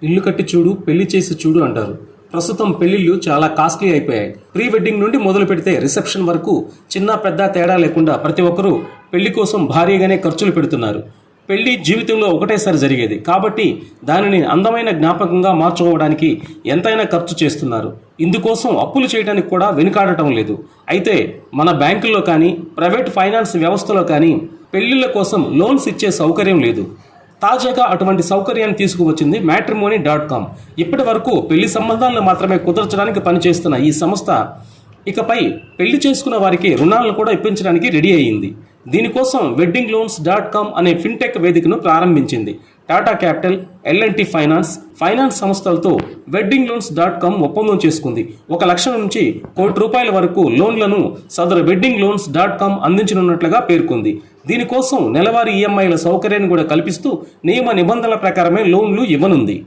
ఇల్లు కట్టి చూడు పెళ్లి చేసి చూడు అంటారు. ప్రస్తుతం పెళ్లిళ్ళు చాలా కాస్ట్లీ అయిపోయాయి. ప్రీ వెడ్డింగ్ నుండి మొదలు పెడితే రిసెప్షన్ వరకు చిన్న పెద్ద తేడా లేకుండా ప్రతి ఒక్కరూ పెళ్లి కోసం భారీగానే ఖర్చులు పెడుతున్నారు. పెళ్లి జీవితంలో ఒకటేసారి జరిగేది కాబట్టి దానిని అందమైన జ్ఞాపకంగా మార్చుకోవడానికి ఎంతైనా ఖర్చు చేస్తున్నారు. ఇందుకోసం అప్పులు చేయడానికి కూడా వెనుకాడటం లేదు. అయితే మన బ్యాంకుల్లో కానీ ప్రైవేట్ ఫైనాన్స్ వ్యవస్థలో కానీ పెళ్లిళ్ల కోసం లోన్స్ ఇచ్చే సౌకర్యం లేదు. తాజాగా అటువంటి సౌకర్యాన్ని తీసుకువచ్చింది matrimony.com. ఇప్పటి వరకు పెళ్లి సంబంధాలను మాత్రమే కుదర్చడానికి పనిచేస్తున్న ఈ సంస్థ ఇకపై పెళ్లి చేసుకున్న వారికి రుణాలను కూడా ఇప్పించడానికి రెడీ అయ్యింది. దీనికోసం weddingloans.com అనే ఫిన్టెక్ వేదికను ప్రారంభించింది. టాటా క్యాపిటల్, L&T ఫైనాన్స్ సంస్థలతో weddingloans.com ఒప్పందం చేసుకుంది. 1 లక్షల నుంచి ₹1 కోటి వరకు లోన్లను సదరు weddingloans.com అందించనున్నట్లుగా పేర్కొంది. దీనికోసం నెలవారీ ఈఎంఐల సౌకర్యాన్ని కూడా కల్పిస్తూ నియమ నిబంధనల ప్రకారమే లోన్లు ఇవ్వనుంది.